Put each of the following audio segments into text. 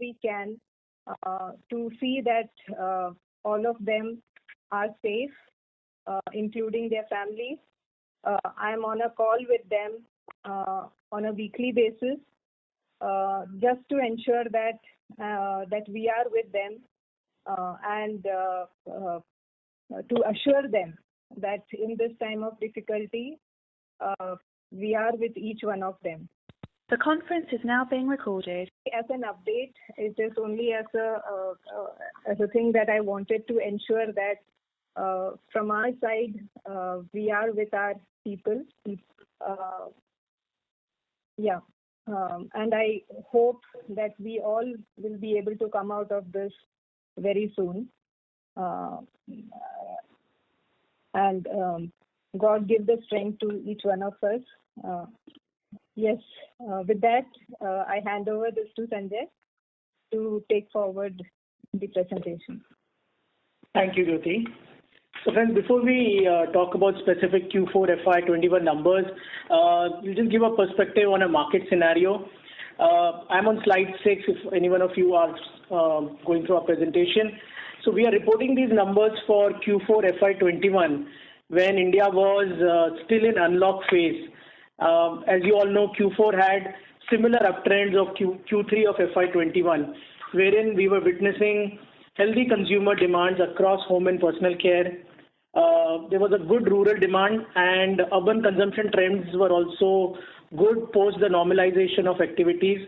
we can to see that all of them are safe, including their families. I'm on a call with them on a weekly basis, just to ensure that we are with them and to assure them that in this time of difficulty, we are with each one of them. The conference is now being recorded. As an update, it is only as a thing that I wanted to ensure that from our side, we are with our people. And I hope that we all will be able to come out of this very soon. And God give the strength to each one of us. Yes, with that, I hand over this to Sanjay to take forward the presentation. Thank you, Jyoti. So friends, before we talk about specific Q4 FY21 numbers, we'll just give a perspective on a market scenario. I'm on slide 6 if any one of you are going through our presentation. So we are reporting these numbers for Q4 FY21 when India was still in unlock phase. As you all know, Q4 had similar uptrends of Q3 of FY21, wherein we were witnessing healthy consumer demands across home and personal care. There was a good rural demand, and urban consumption trends were also good post the normalization of activities.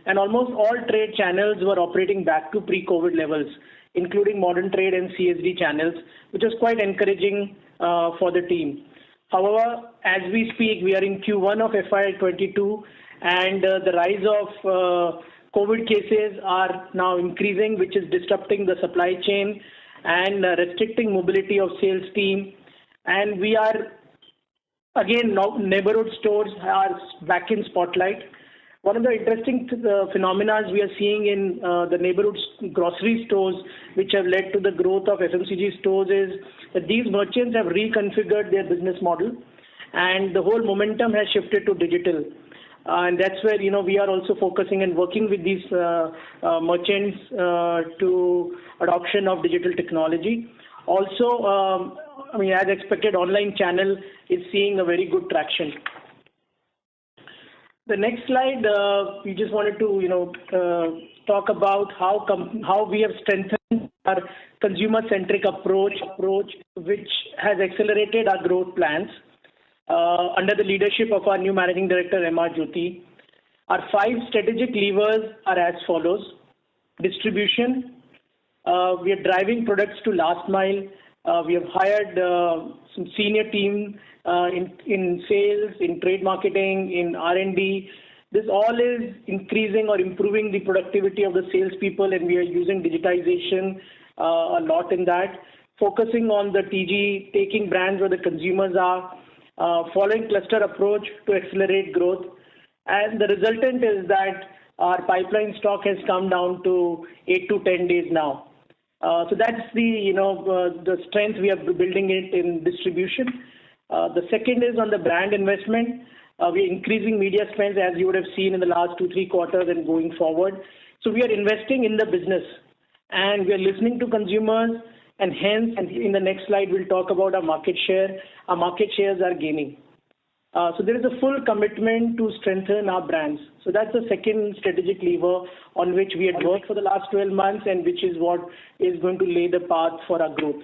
And almost all trade channels were operating back to pre-COVID levels, including modern trade and CSD channels, which was quite encouraging for the team. However, as we speak, we are in Q1 of FY22, and the rise of COVID cases are now increasing, which is disrupting the supply chain and restricting mobility of sales team. And we are, again, now neighborhood stores are back in spotlight. One of the interesting phenomena we are seeing in the neighborhood grocery stores, which have led to the growth of FMCG stores, is that these merchants have reconfigured their business model, and the whole momentum has shifted to digital. And that's where we are also focusing and working with these merchants to adoption of digital technology. Also, as expected, online channel is seeing a very good traction. The next slide, we just wanted to talk about how we have strengthened our consumer-centric approach, which has accelerated our growth plans. Under the leadership of our new Managing Director, M.R. Jyoti. Our 5 strategic levers are as follows. Distribution. We are driving products to last mile. We have hired some senior team in sales, in trade marketing, in R&D. This all is increasing or improving the productivity of the salespeople, and we are using digitization a lot in that. Focusing on the TG, taking brands where the consumers are, following cluster approach to accelerate growth, and the resultant is that our pipeline stock has come down to 8 to 10 days now. So that's the strength we are building it in distribution. The second is on the brand investment. We are increasing media spends, as you would have seen in the last 2-3 quarters and going forward. So we are investing in the business, and we are listening to consumers. And hence, and in the next slide, we'll talk about our market share. Our market shares are gaining. So there is a full commitment to strengthen our brands. So that's the second strategic lever on which we had worked for the last 12 months, and which is what is going to lay the path for our growth.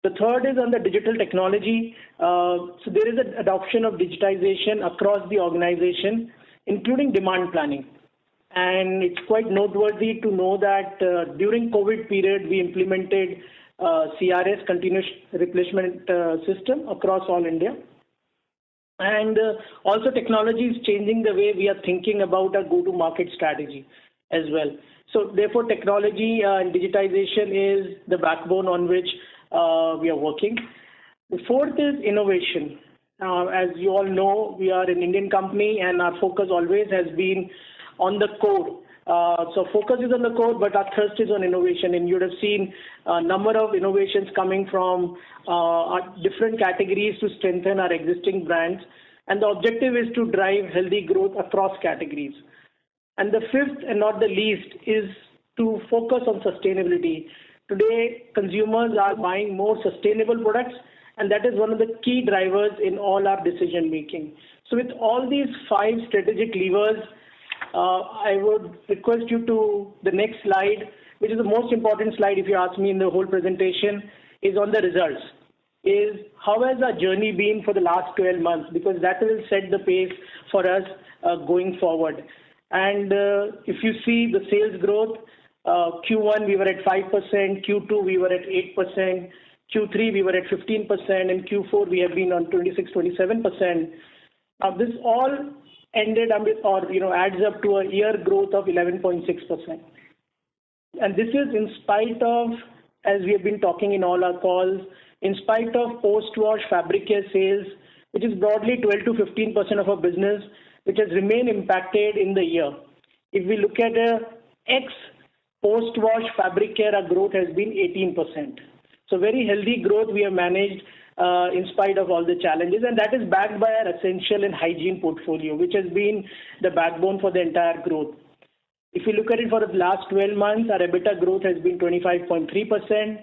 The third is on the digital technology. So there is an adoption of digitization across the organization, including demand planning. And it's quite noteworthy to know that during COVID period, we implemented CRS, continuous replenishment system across all India. And also technology is changing the way we are thinking about our go-to-market strategy as well. So therefore, technology and digitization is the backbone on which we are working. The fourth is innovation. As you all know, we are an Indian company, and our focus always has been on the core. So focus is on the core, but our thirst is on innovation. And you would have seen a number of innovations coming from different categories to strengthen our existing brands. And the objective is to drive healthy growth across categories. And the fifth and not the least is to focus on sustainability. Today, consumers are buying more sustainable products, and that is one of the key drivers in all our decision making. So with all these 5 strategic levers, I would request you to the next slide, which is the most important slide if you ask me in the whole presentation, is on the results. Is how has our journey been for the last 12 months, because that will set the pace for us going forward. And if you see the sales growth, Q1 we were at 5%, Q2 we were at 8%, Q3 we were at 15%, and Q4 we have been on 26-27%. This all ended adds up to a year growth of 11.6%. And this is in spite of, as we have been talking in all our calls, in spite of post-wash fabric care sales, which is broadly 12 to 15% of our business, which has remained impacted in the year. If we look at ex post-wash fabric care, our growth has been 18%. So very healthy growth we have managed in spite of all the challenges, and that is backed by our essential and hygiene portfolio, which has been the backbone for the entire growth. If you look at it for the last 12 months, our EBITDA growth has been 25.3%.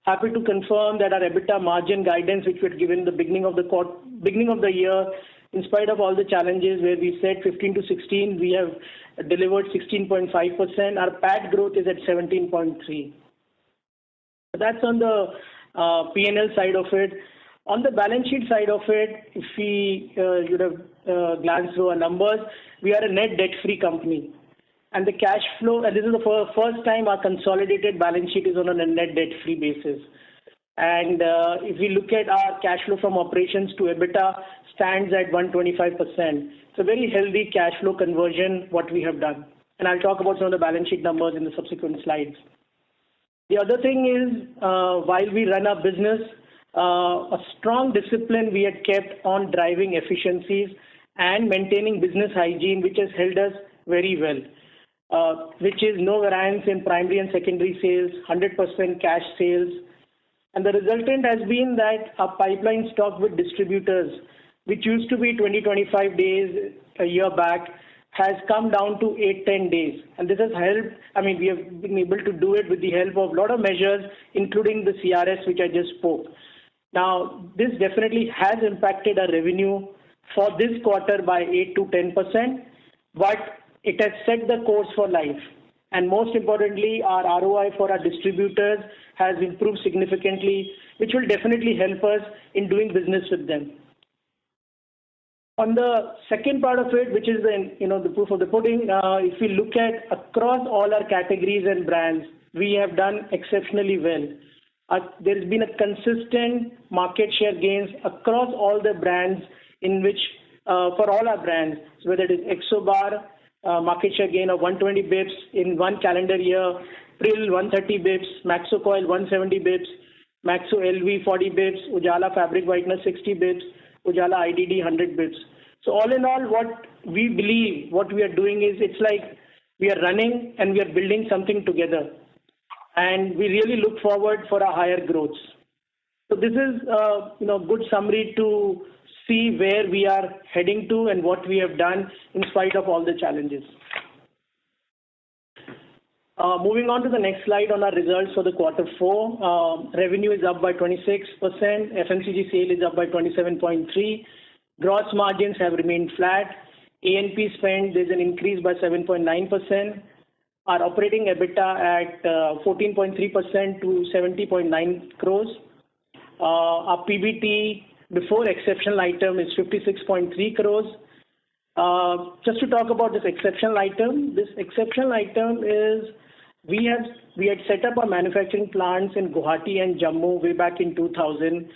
Happy to confirm that our EBITDA margin guidance, which we had given the beginning of the year, in spite of all the challenges where we said 15 to 16, we have delivered 16.5%. Our PAT growth is at 17.3%. That's on the P&L side of it. On the balance sheet side of it, if we would have glanced through our numbers, we are a net debt-free company. And the cash flow, and this is the first time our consolidated balance sheet is on a net debt-free basis. And if we look at our cash flow from operations to EBITDA, stands at 125%. It's a very healthy cash flow conversion, what we have done. And I'll talk about some of the balance sheet numbers in the subsequent slides. The other thing is, while we run our business, a strong discipline we had kept on driving efficiencies and maintaining business hygiene, which has held us very well, which is no variance in primary and secondary sales, 100% cash sales. And the resultant has been that our pipeline stock with distributors, which used to be 20-25 days a year back, has come down to 8-10 days. And this has helped. I mean, we have been able to do it with the help of a lot of measures, including the CRS, which I just spoke. Now, this definitely has impacted our revenue for this quarter by 8 to 10%, but it has set the course for life. And most importantly, our ROI for our distributors has improved significantly, which will definitely help us in doing business with them. On the second part of it, which is the proof of the pudding, if we look at across all our categories and brands, we have done exceptionally well. There's been a consistent market share gains across all the brands in which, for all our brands, so whether it is Exobar, market share gain of 120 bips in one calendar year, Pril 130 bips, Maxo Coil 170 bips, Maxo LV 40 bips, Ujala Fabric Whitener 60 bips, Ujala IDD 100 bips. So all in all, what we believe, what we are doing is, it's like we are running and we are building something together. And we really look forward for our higher growths. So this is good summary to see where we are heading to and what we have done in spite of all the challenges. Moving on to the next slide on our results for the Q4. Revenue is up by 26%. FMCG sale is up by 27.3%. Gross margins have remained flat. A&P spend, there's an increase by 7.9%. Our operating EBITDA at 14.3% to 70.9 crores. Our PBT before exceptional item is 56.3 crores. Just to talk about this exceptional item is we had set up our manufacturing plants in Guwahati and Jammu way back in 2000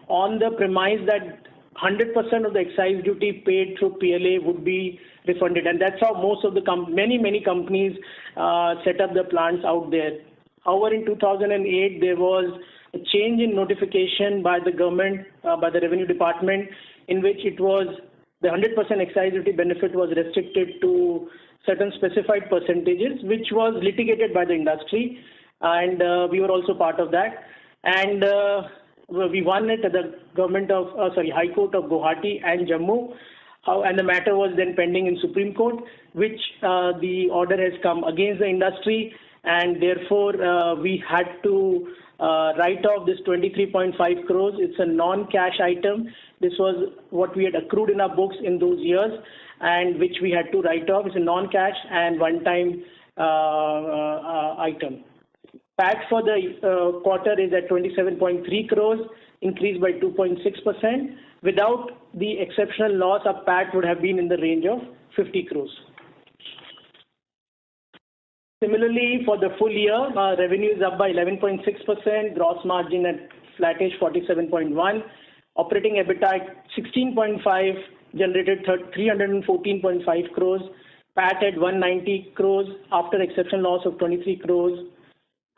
on the premise that 100% of the excise duty paid through PLA would be refunded, and that's how most of the many companies set up the plants out there. However, in 2008 there was a change in notification by the government, by the Revenue Department, in which it was the 100% excise duty benefit was restricted to certain specified percentages, which was litigated by the industry, and we were also part of that. And we won it at the High Court of Guwahati and Jammu. And the matter was then pending in Supreme Court, which the order has come against the industry, and therefore we had to write off this 23.5 crores. It's a non-cash item. This was what we had accrued in our books in those years, and which we had to write off. It's a non-cash and one-time item. PAT for the quarter is at 27.3 crores, increased by 2.6%. Without the exceptional loss, our PAT would have been in the range of 50 crores. Similarly, for the full year, revenue is up by 11.6%, gross margin at flattish 47.1, operating EBITDA at 16.5, generated 314.5 crores, PAT at 190 crores after exceptional loss of 23 crores.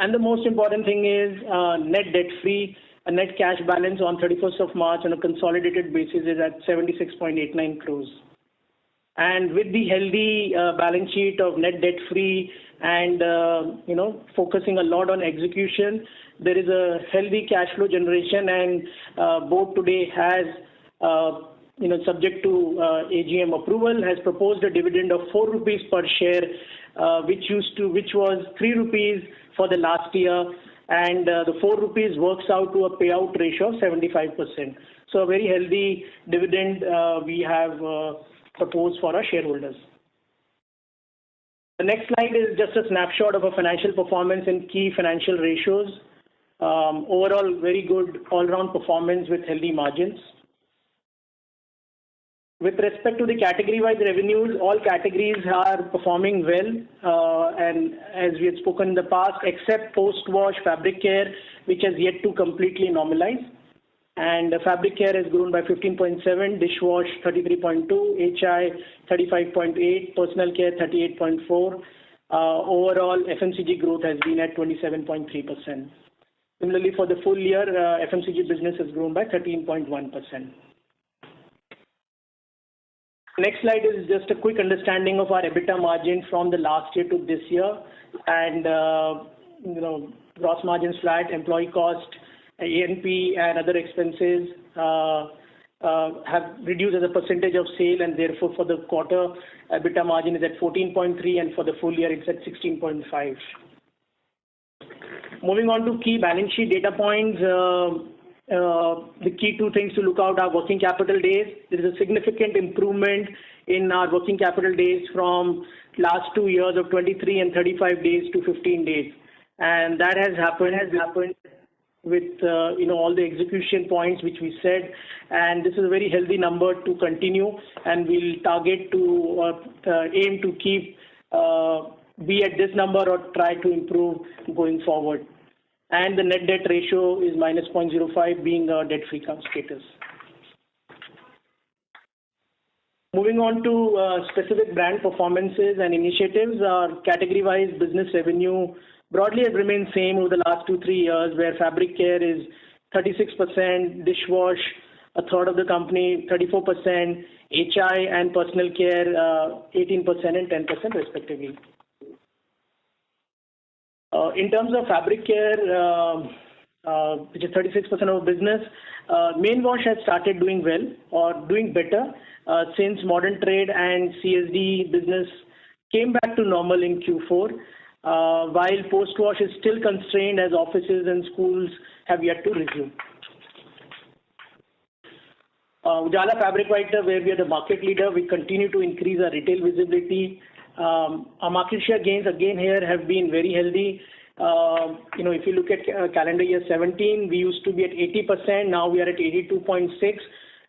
And the most important thing is net debt free. A net cash balance on 31st of March on a consolidated basis is at 76.89 crores. And with the healthy balance sheet of net debt free and focusing a lot on execution, there is a healthy cash flow generation, and board today has subject to AGM approval, has proposed a dividend of 4 rupees per share, which was 3 rupees for the last year, and the 4 rupees works out to a payout ratio of 75%. So a very healthy dividend we have proposed for our shareholders. The next slide is just a snapshot of a financial performance and key financial ratios. Overall, very good all-round performance with healthy margins. With respect to the category-wise revenues, all categories are performing well, and as we had spoken in the past, except post-wash fabric care, which has yet to completely normalize. And fabric care has grown by 15.7, dishwash 33.2, HI 35.8, personal care 38.4. Overall, FMCG growth has been at 27.3%. Similarly, for the full year, FMCG business has grown by 13.1%. Next slide is just a quick understanding of our EBITDA margin from the last year to this year, and gross margins flat, employee cost, A&P and other expenses have reduced as a percentage of sale, and therefore for the quarter EBITDA margin is at 14.3, and for the full year it's at 16.5. Moving on to key balance sheet data points. The key two things to look out are working capital days. There is a significant improvement in our working capital days from last 2 years of 23 and 35 days to 15 days. And that has happened with all the execution points which we said. And this is a very healthy number to continue, and we'll target to aim to keep be at this number or try to improve going forward. And the net debt ratio is minus 0.05, being a debt-free status. Moving on to specific brand performances and initiatives, our category-wise business revenue broadly has remained same over the last 2-3 years, where fabric care is 36%, dishwash a third of the company, 34%, HI and personal care 18% and 10% respectively. In terms of fabric care, which is 36% of business, main wash has started doing well or doing better since modern trade and CSD business came back to normal in Q4, while post-wash is still constrained as offices and schools have yet to resume. Ujala Fabric Whitener, where we are the market leader, we continue to increase our retail visibility. Our market share gains again here have been very healthy. If you look at calendar year 17, we used to be at 80%. Now we are at 82.6.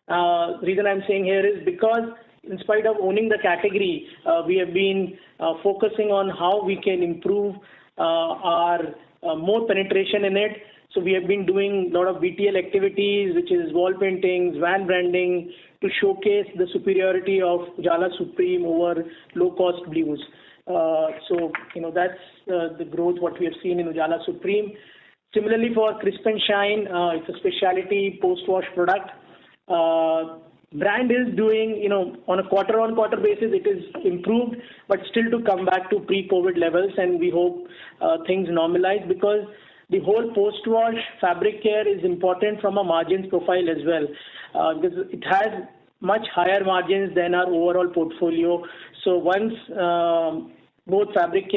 The reason I'm saying here is because in spite of owning the category, we have been focusing on how we can improve our more penetration in it. So we have been doing a lot of BTL activities, which is wall paintings, van branding, to showcase the superiority of Ujala Supreme over low-cost blues. That's the growth what we have seen in Ujala Supreme. Similarly, for Crisp and Shine, it's a specialty post-wash product. Brand is doing, on a quarter-on-quarter basis, it is improved, but still to come back to pre-COVID levels, and we hope things normalize, because the whole post-wash fabric care is important from a margins profile as well, because it has much higher margins than our overall portfolio. So once both fabric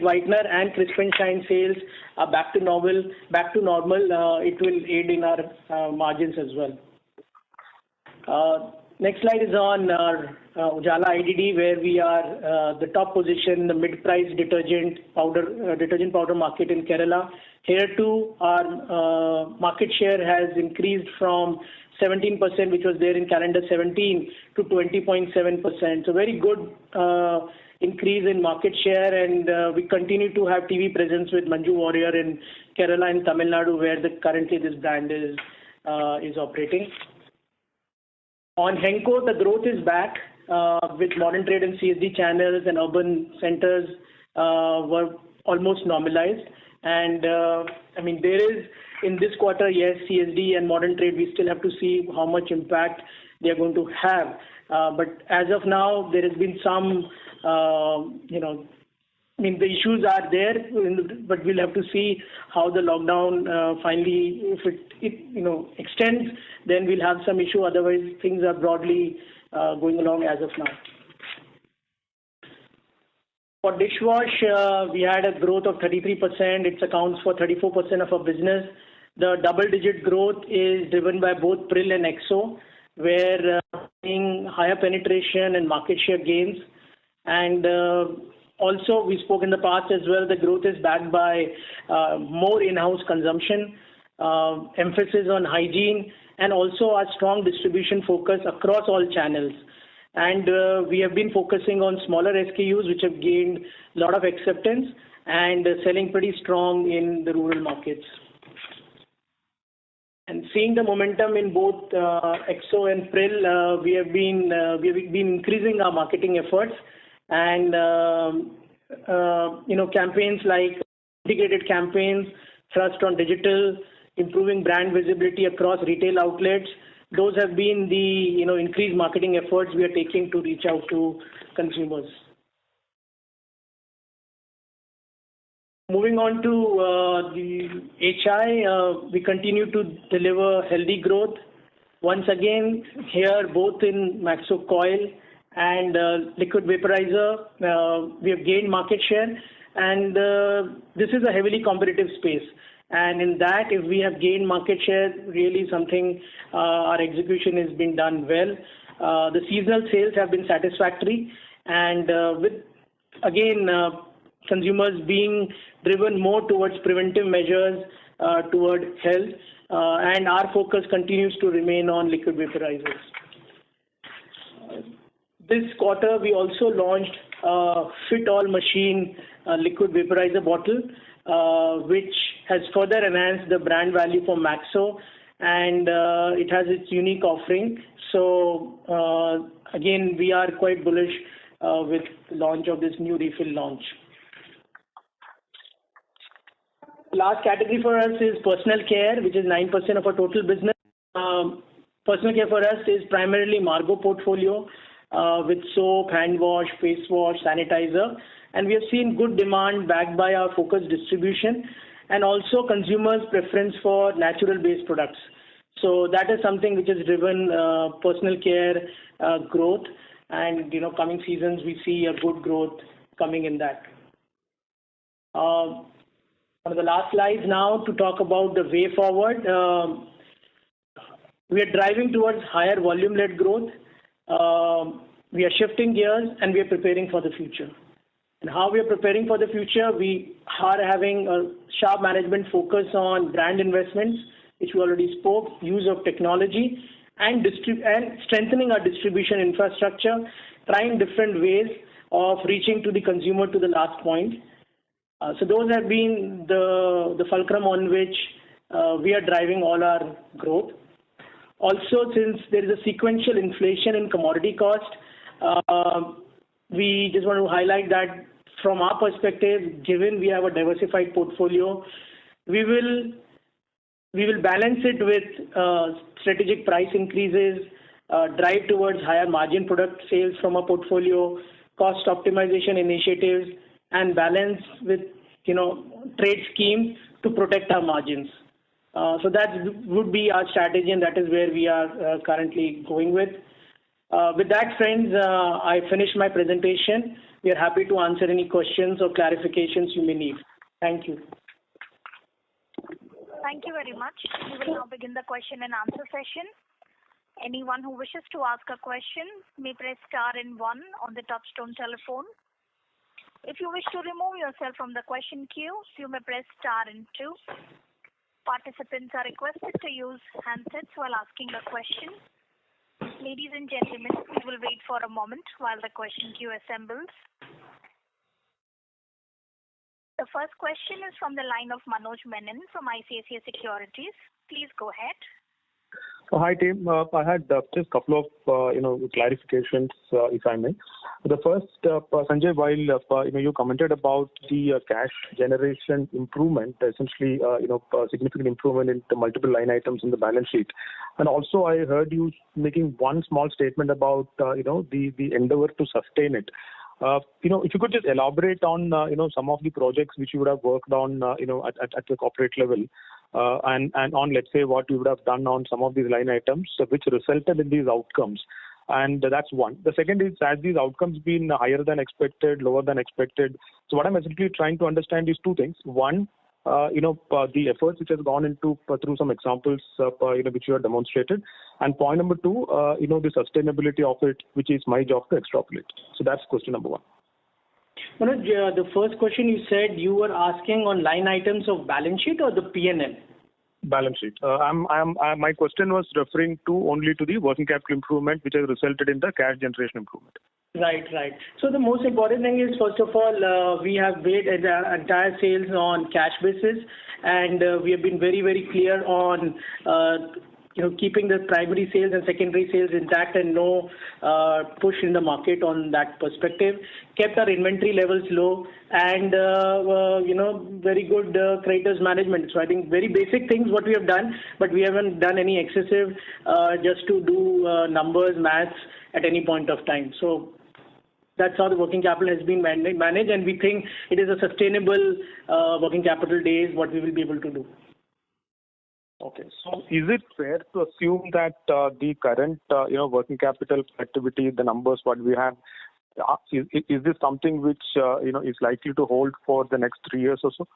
whitener and crisp and shine sales are back to normal, it will aid in our margins as well. Next slide is on our Ujala IDD, where we are the top position in the mid-price detergent powder market in Kerala. Here too, our market share has increased from 17%, which was there in calendar 17, to 20.7%. So very good increase in market share, and we continue to have TV presence with Manju Warrior in Kerala and Tamil Nadu, where currently this brand is operating. On Henko, the growth is back with modern trade and CSD channels, and urban centers were almost normalized. And I mean, there is in this quarter, yes, CSD and modern trade, we still have to see how much impact they are going to have. But as of now, there has been some, I mean, the issues are there, but we'll have to see how the lockdown finally, if it extends, then we'll have some issue. Otherwise, things are broadly going along as of now. For dishwash, we had a growth of 33%. It accounts for 34% of our business. The double-digit growth is driven by both Pril and Exo, where seeing higher penetration and market share gains. And also, we spoke in the past as well, the growth is backed by more in-house consumption, emphasis on hygiene, and also a strong distribution focus across all channels. And we have been focusing on smaller SKUs, which have gained a lot of acceptance and selling pretty strong in the rural markets. And seeing the momentum in both Exo and Pril, we have been increasing our marketing efforts, and campaigns like integrated campaigns, thrust on digital, improving brand visibility across retail outlets. Those have been the increased marketing efforts we are taking to reach out to consumers. Moving on to the HI, we continue to deliver healthy growth. Once again, here both in Maxo Coil and liquid vaporizer, we have gained market share, and this is a heavily competitive space. And in that, if we have gained market share, really something, our execution has been done well. The seasonal sales have been satisfactory, and with, again, consumers being driven more towards preventive measures, toward health, and our focus continues to remain on liquid vaporizers. This quarter, we also launched a fit-all machine liquid vaporizer bottle, which has further enhanced the brand value for Maxo, and it has its unique offering. So again, we are quite bullish with the launch of this new refill launch. Last category for us is personal care, which is 9% of our total business. Personal care for us is primarily Margo portfolio with soap, hand wash, face wash, sanitizer. And we have seen good demand backed by our focused distribution and also consumers' preference for natural-based products. So that is something which has driven personal care growth. And, coming seasons, we see a good growth coming in that. One of the last slides now to talk about the way forward. We are driving towards higher volume-led growth. We are shifting gears, and we are preparing for the future. And how we are preparing for the future, we are having a sharp management focus on brand investments, which we already spoke, use of technology, and strengthening our distribution infrastructure, trying different ways of reaching to the consumer to the last point. So those have been the fulcrum on which we are driving all our growth. Also, since there is a sequential inflation in commodity cost, we just want to highlight that from our perspective, given we have a diversified portfolio, we will balance it with strategic price increases, drive towards higher margin product sales from our portfolio, cost optimization initiatives, and balance with trade schemes to protect our margins. So that would be our strategy, and that is where we are currently going with. With that, friends, I finish my presentation. We are happy to answer any questions or clarifications you may need. Thank you. Thank you very much. We will now begin the question and answer session. Anyone who wishes to ask a question may press star and 1 on the touchtone telephone. If you wish to remove yourself from the question queue, you may press star and 2. Participants are requested to use handsets while asking a question. Ladies and gentlemen, we will wait for a moment while the question queue assembles. The first question is from the line of Manoj Menon from ICICI Securities. Please go ahead. Hi team, I had just a couple of clarifications, if I may. The first, Sanjay, while you commented about the cash generation improvement, essentially significant improvement in the multiple line items in the balance sheet, and also I heard you making one small statement about the endeavor to sustain it. If you could just elaborate on some of the projects which you would have worked on at the corporate level, and on, let's say, what you would have done on some of these line items which resulted in these outcomes. And that's one. The second is, has these outcomes been higher than expected, lower than expected? So what I'm essentially trying to understand is two things. One, the efforts which has gone into through some examples which you have demonstrated, and point number two, the sustainability of it, which is my job to extrapolate. So that's question number one. Manoj, the first question you said you were asking on line items of balance sheet or the P&L? Balance sheet. My question was referring only to the working capital improvement, which has resulted in the cash generation improvement. Right. So the most important thing is, first of all, we have made the entire sales on cash basis, and we have been very, very clear on keeping the primary sales and secondary sales intact, and no push in the market on that perspective. Kept our inventory levels low, and very good creditors management. So I think very basic things what we have done, but we haven't done any excessive just to do numbers, maths at any point of time. So that's how the working capital has been managed, and we think it is a sustainable working capital days what we will be able to do. Okay. So is it fair to assume that the current working capital activity, the numbers what we have, is this something which is likely to hold for the next 3 years or so?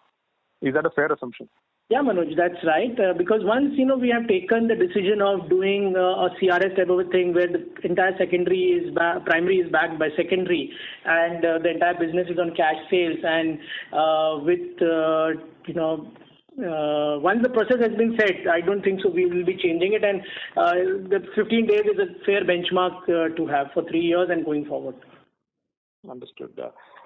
Is that a fair assumption? Yeah, Manoj, that's right. Because once we have taken the decision of doing a CRS type of a thing where the entire primary is backed by secondary, and the entire business is on cash sales, and once the process has been set, I don't think so we will be changing it, and the 15 days is a fair benchmark to have for 3 years and going forward. Understood.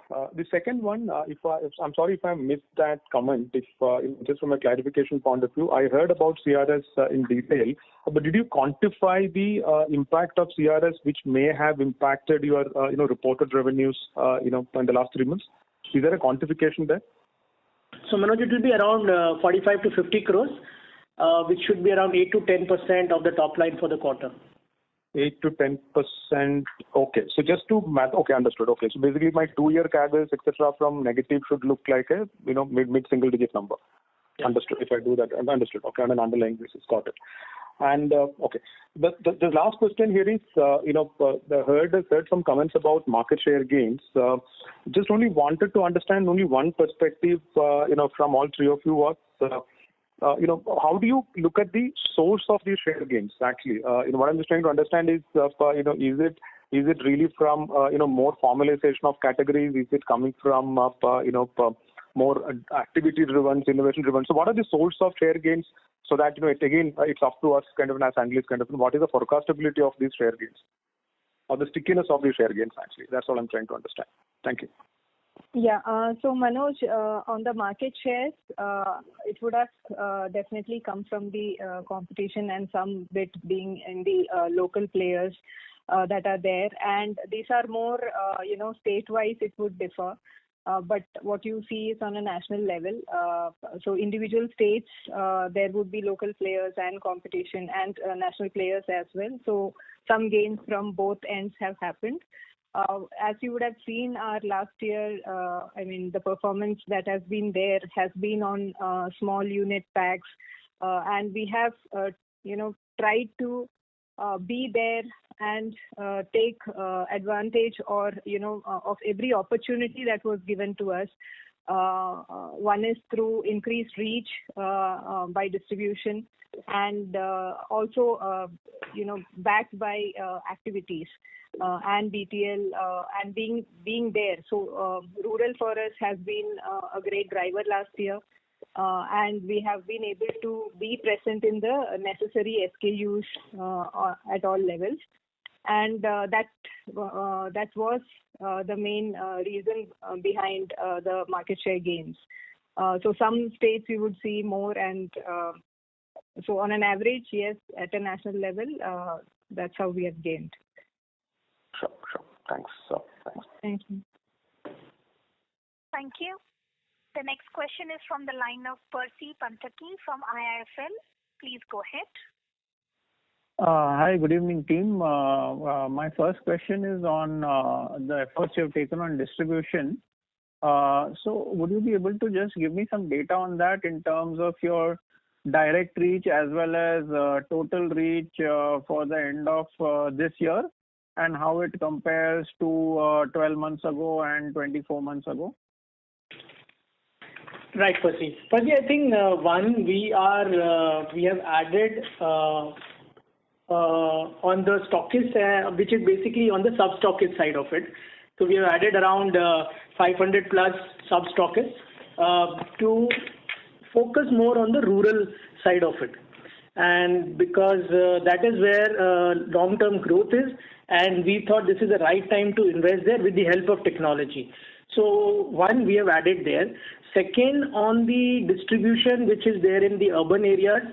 The second one, I'm sorry if I missed that comment, just from a clarification point of view, I heard about CRS in detail, but did you quantify the impact of CRS which may have impacted your reported revenues in the last 3 months? Is there a quantification there? So Manoj, it will be around 45 to 50 crores, which should be around 8 to 10% of the top line for the quarter. 8 to 10%. Okay. So just to math. Okay, understood. Okay. So basically my 2-year CAGRs, etc., from negative should look like a mid-single digit number. Yeah. Understood. If I do that, understood. Okay, on an underlying basis, got it. And okay, the last question here is, heard some comments about market share gains. Just only wanted to understand only one perspective, from all three of you was, how do you look at the source of these share gains? Actually, what I'm just trying to understand is, is it really from more formalization of categories? Is it coming from more activity-driven, innovation-driven? So what are the source of share gains? So that it's up to us, kind of as analysts, kind of what is the forecastability of these share gains, or the stickiness of these share gains? Actually, that's all I'm trying to understand. Thank you. Yeah. So Manoj, on the market shares, it would have definitely come from the competition, and some bit being in the local players that are there, and these are more state-wise it would differ. But what you see is on a national level. So individual states, there would be local players and competition, and national players as well. So some gains from both ends have happened. As you would have seen our last year, the performance that has been there has been on small unit packs, and we have, tried to be there and take advantage or of every opportunity that was given to us. One is through increased reach by distribution, and also backed by activities and BTL and being there. So rural for us has been a great driver last year. And we have been able to be present in the necessary SKUs at all levels, and that was the main reason behind the market share gains. So some states you would see more, and so on an average, yes, at a national level, that's how we have gained. Sure. Thanks. Thanks. Thank you. Thank you. The next question is from the line of Percy Panthaki from IIFL. Please go ahead. Hi, good evening, team. My first question is on the efforts you have taken on distribution. So would you be able to just give me some data on that in terms of your direct reach as well as total reach for the end of this year, and how it compares to 12 months ago and 24 months ago? Right, Percy. Percy, I think we have added on the stockist, which is basically on the sub-stockist side of it. So we have added around 500 plus sub-stockists to focus more on the rural side of it. And because that is where long-term growth is, and we thought this is the right time to invest there with the help of technology. So one, we have added there. Second, on the distribution, which is there in the urban areas,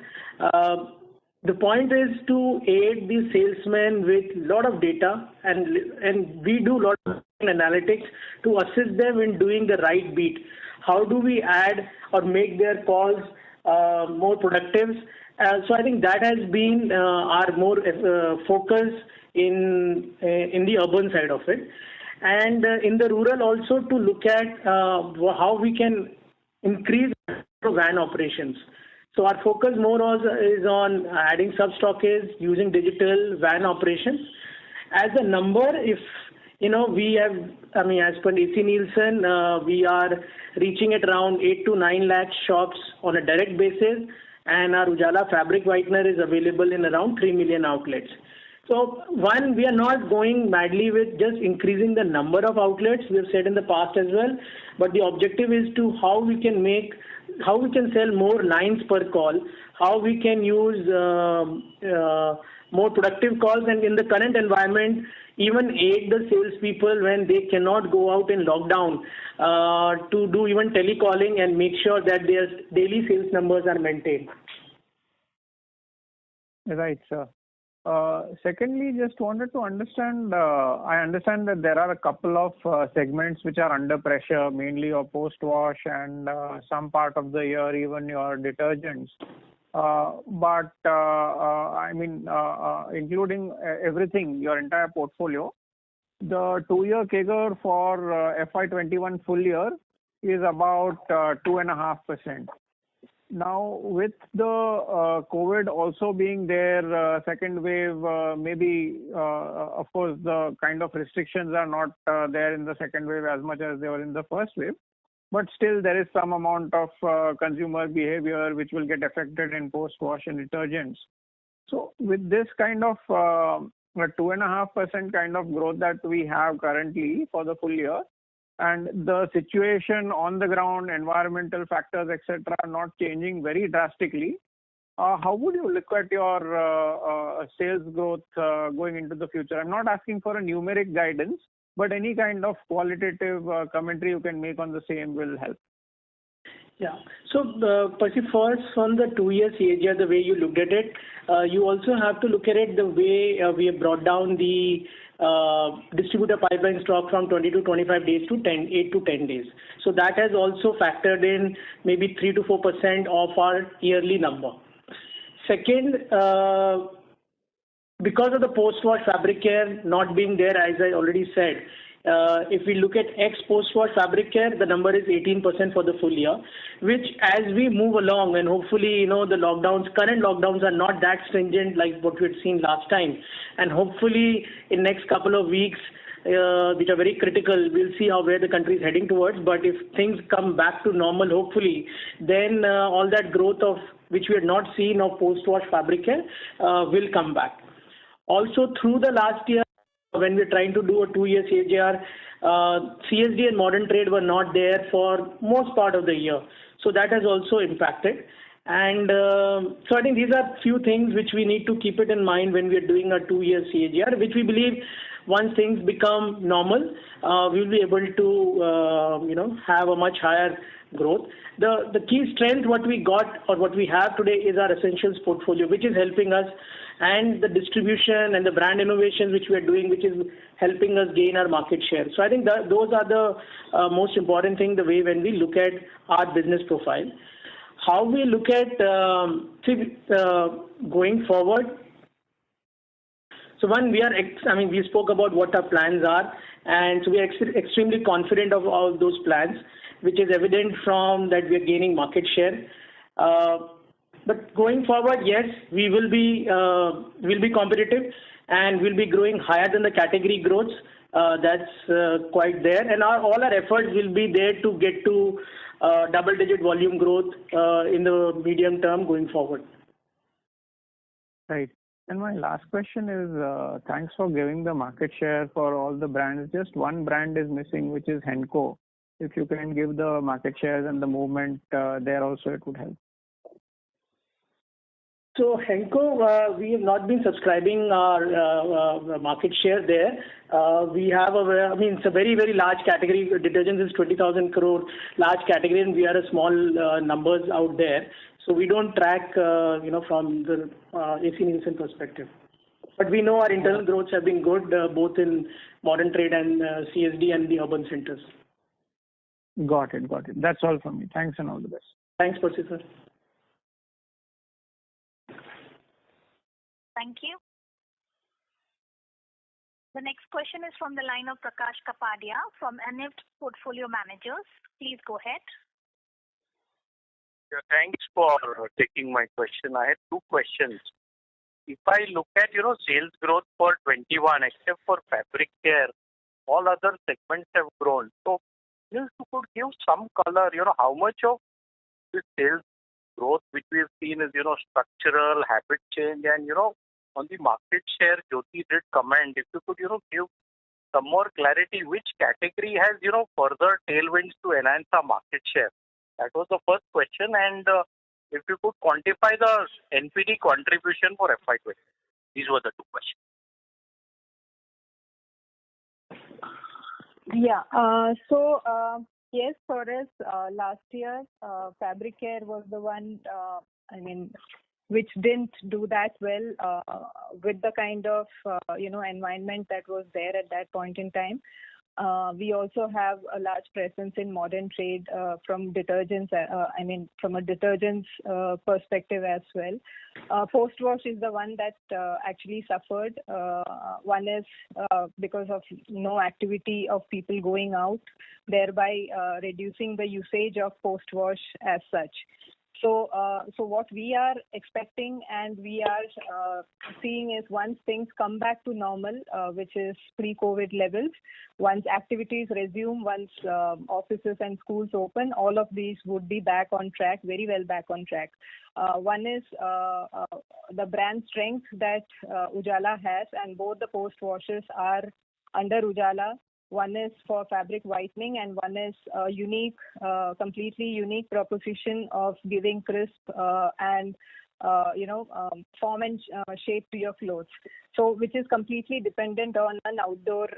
the point is to aid the salesmen with a lot of data, and we do a lot of analytics to assist them in doing the right beat. How do we add or make their calls more productive? So I think that has been our more focus in the urban side of it. And in the rural also to look at how we can increase van operations. So our focus more is on adding sub-stockists, using digital van operations. As a number, if we have, as per AC Nielsen, we are reaching at around 8 to 9 lakh shops on a direct basis, and our Ujala fabric whitener is available in around 3 million outlets. So one, we are not going madly with just increasing the number of outlets. We have said in the past as well, but the objective is to how we can sell more lines per call, how we can use more productive calls, and in the current environment, even aid the salespeople when they cannot go out in lockdown to do even telecalling and make sure that their daily sales numbers are maintained. Right, sir. Secondly, just wanted to understand, I understand that there are a couple of segments which are under pressure, mainly your post-wash and some part of the year, even your detergents. But including everything, your entire portfolio, the 2-year CAGR for FY21 full year is about 2.5%. Now, with the COVID also being there, second wave, maybe, of course, the kind of restrictions are not there in the second wave as much as they were in the first wave. But still, there is some amount of consumer behavior which will get affected in post-wash and detergents. So with this kind of 2.5% kind of growth that we have currently for the full year, and the situation on the ground, environmental factors, etc., not changing very drastically, how would you look at your sales growth going into the future? I'm not asking for a numeric guidance, but any kind of qualitative commentary you can make on the same will help. Yeah. So, Percy, first on the 2-year CAGR, the way you looked at it, you also have to look at it the way we have brought down the distributor pipeline stock from 20 to 25 days to 8 to 10 days. So that has also factored in maybe 3 to 4% of our yearly number. Second, because of the post-wash fabric care not being there, as I already said, if we look at ex post-wash fabric care, the number is 18% for the full year, which as we move along and hopefully, the current lockdowns are not that stringent like what we had seen last time. And hopefully in next couple of weeks, which are very critical, we'll see where the country is heading towards. But if things come back to normal, hopefully, then all that growth of which we had not seen of post-wash fabric care will come back. Also, through the last year, when we're trying to do a 2-year CAGR, CSD and modern trade were not there for most part of the year. So that has also impacted. And so I think these are few things which we need to keep it in mind when we're doing a 2-year CAGR, which we believe once things become normal, we'll be able to, have a much higher growth. The key strength what we got or what we have today is our essentials portfolio, which is helping us, and the distribution and the brand innovations which we are doing, which is helping us gain our market share. So I think those are the most important thing, the way when we look at our business profile. How we look at going forward. So one, we spoke about what our plans are, and so we are extremely confident of all those plans, which is evident from that we are gaining market share. But going forward, yes, we will be competitive, and we'll be growing higher than the category growth. That's quite there, and all our efforts will be there to get to double-digit volume growth in the medium term going forward. Right. And my last question is, thanks for giving the market share for all the brands. Just one brand is missing, which is Henko. If you can give the market shares and the movement there also, it would help. So Henko, we have not been subscribing our market share there. We have it's a very, very large category. Detergents is 20,000 crore, large category, and we are a small numbers out there. So we don't track, from the AC Nielsen perspective. But we know our internal growths have been good, both in modern trade and CSD and the urban centers. Got it. That's all from me. Thanks and all the best. Thanks, Percy, sir. Thank you. The next question is from the line of Prakash Kapadia from Anift Portfolio Managers. Please go ahead. Yeah, thanks for taking my question. I had two questions. If I look at, sales growth for 21, except for fabric care, all other segments have grown. So, if you could give some color, how much of this sales growth which we have seen is, structural, habit change, and, on the market share, Jyoti did comment. If you could, give some more clarity, which category has, further tailwinds to enhance our market share? That was the first question. And if you could quantify the NPD contribution for FY20. These were the two questions. Yeah. Yes, for us, last year, fabric care was the one, which didn't do that well with the kind of, environment that was there at that point in time. We also have a large presence in modern trade from detergents, from a detergents perspective as well. Post-wash is the one that actually suffered. One is because of no activity of people going out, thereby reducing the usage of post-wash as such. So what we are expecting and we are seeing is once things come back to normal, which is pre-COVID levels, once activities resume, once offices and schools open, all of these would be back on track, very well back on track. One is the brand strength that Ujala has, and both the post-washes are under Ujala. One is for fabric whitening, and one is a unique, completely unique proposition of giving crisp and form and shape to your clothes. So, which is completely dependent on an outdoor,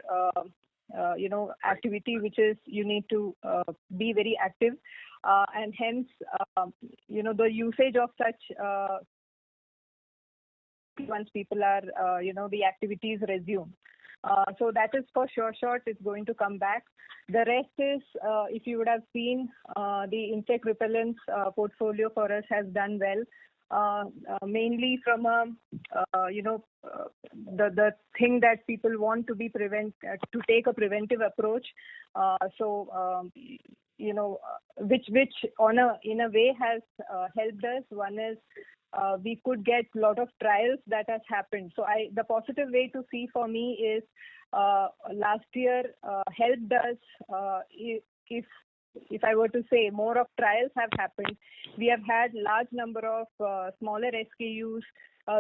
activity, which is you need to be very active, and hence, the usage of such once people are, the activities resume. So that is for sure, it's going to come back. The rest is, if you would have seen, the insect repellents portfolio for us has done well. mainly from the thing that people want to be to take a preventive approach. Which in a way has helped us. One is we could get a lot of trials that has happened. So the positive way to see for me is last year helped us. If I were to say more of trials have happened, we have had large number of smaller SKUs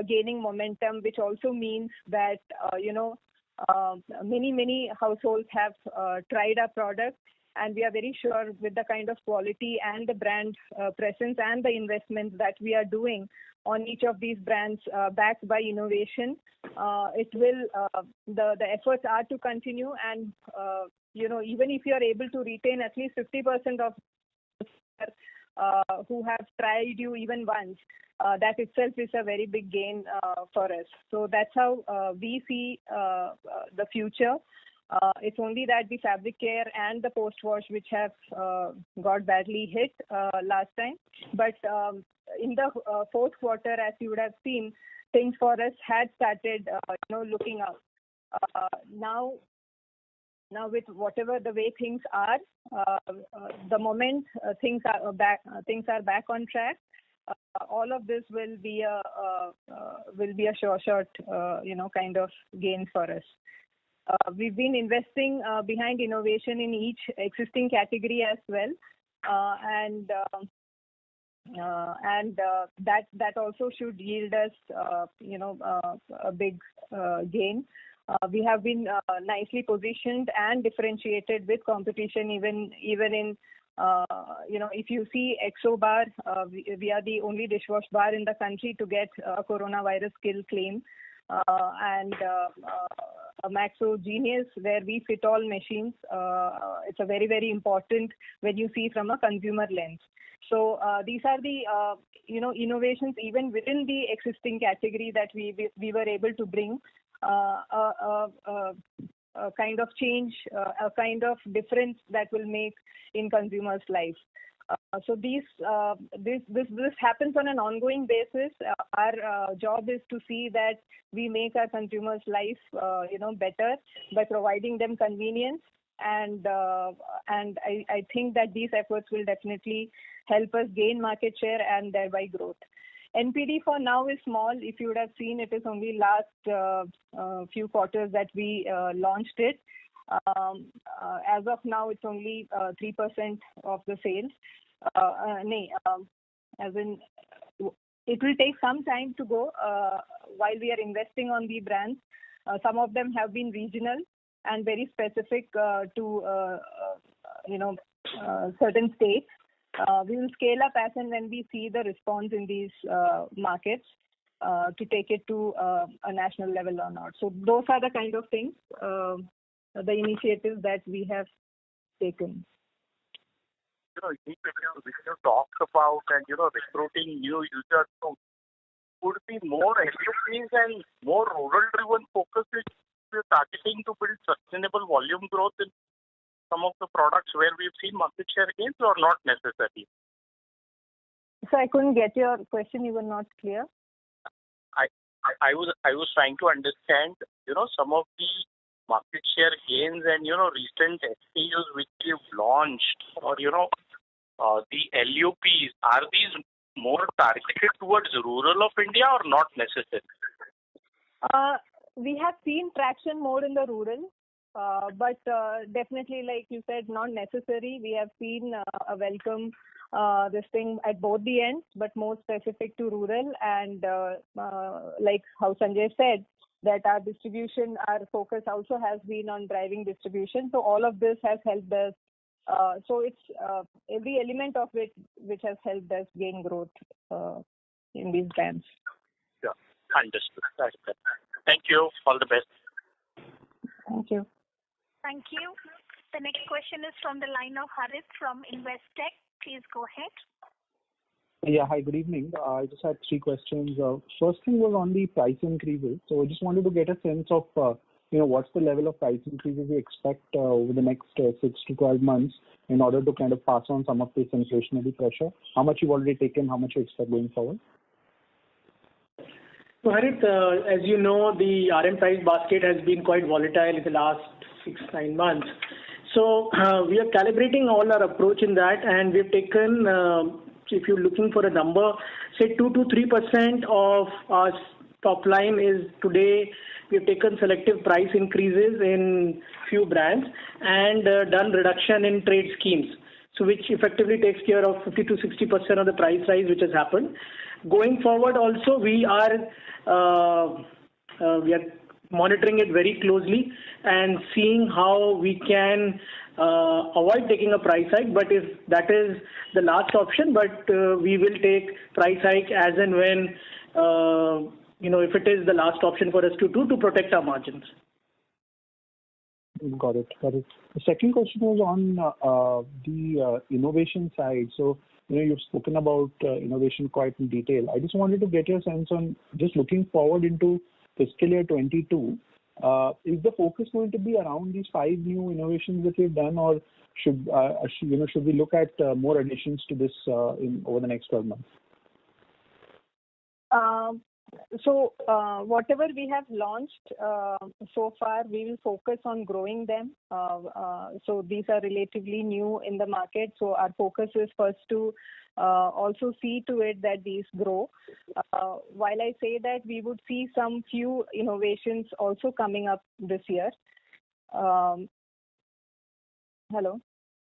gaining momentum, which also means that many households have tried our product, and we are very sure with the kind of quality and the brand presence and the investments that we are doing on each of these brands backed by innovation, it will the efforts are to continue, and even if you are able to retain at least 50% of who have tried you even once, that itself is a very big gain for us. So that's how we see the future. It's only that the fabric care and the post-wash which have got badly hit last time. But in the fourth quarter, as you would have seen, things for us had started looking up. Now with whatever the way things are, the moment things are back on track, all of this will be a short kind of gain for us. We've been investing behind innovation in each existing category as well, and that also should yield us a big gain. We have been nicely positioned and differentiated with competition, even in if you see Exo Bar, we are the only dishwash bar in the country to get a coronavirus kill claim, and Maxo Genius, where we fit all machines. It's a very, very important when you see from a consumer lens. So these are the innovations even within the existing category that we were able to bring a kind of change, a kind of difference that will make in consumers' life. So this happens on an ongoing basis. Our job is to see that we make our consumers' life better by providing them convenience, and I think that these efforts will definitely help us gain market share and thereby growth. NPD for now is small. If you would have seen, it is only last few quarters that we launched it. As of now, it's only 3% of the sales. It will take some time to go while we are investing on the brands. Some of them have been regional and very specific to certain states. We will scale up as and when we see the response in these markets to take it to a national level or not. So those are the kind of things, the initiatives that we have taken. When you talk about and recruiting new users, so would be more LUPs and more rural-driven focus which we're targeting to build sustainable volume growth in some of the products where we've seen market share gains, or not necessarily? So I couldn't get your question. You were not clear. I was trying to understand, some of the market share gains and, recent SKUs which you've launched, or, the LUPs, are these more targeted towards rural of India or not necessarily? We have seen traction more in the rural, but definitely, like you said, not necessary. We have seen a welcome this thing at both the ends, but more specific to rural, and like how Sanjay said, that our distribution, our focus also has been on driving distribution. So all of this has helped us. So it's every element of it which has helped us gain growth in these brands. Yeah, understood. Thank you. All the best. Thank you. Thank you. The next question is from the line of Harit from Investec. Please go ahead. Yeah, hi, good evening. I just had 3 questions. First thing was on the price increases. So I just wanted to get a sense of, what's the level of price increases we expect over the next 6 to 12 months in order to kind of pass on some of this inflationary pressure. How much you've already taken, how much you expect going forward? So Harit, as you know, the RM price basket has been quite volatile in the last 6-9 months. So we are calibrating all our approach in that, and we've taken, if you're looking for a number, say 2 to 3% of our top line is today. We've taken selective price increases in few brands and done reduction in trade schemes. So which effectively takes care of 50 to 60% of the price rise which has happened. Going forward also, we are monitoring it very closely and seeing how we can avoid taking a price hike. But if that is the last option, but we will take price hike as and when, if it is the last option for us to do to protect our margins. Got it. The second question was on the innovation side. So, you've spoken about innovation quite in detail. I just wanted to get your sense on just looking forward into fiscal year 22. Is the focus going to be around these 5 new innovations that you've done, or should we look at more additions to this over the next 12 months? So whatever we have launched so far, we will focus on growing them. So these are relatively new in the market. So our focus is first to also see to it that these grow. While I say that, we would see some few innovations also coming up this year. Hello?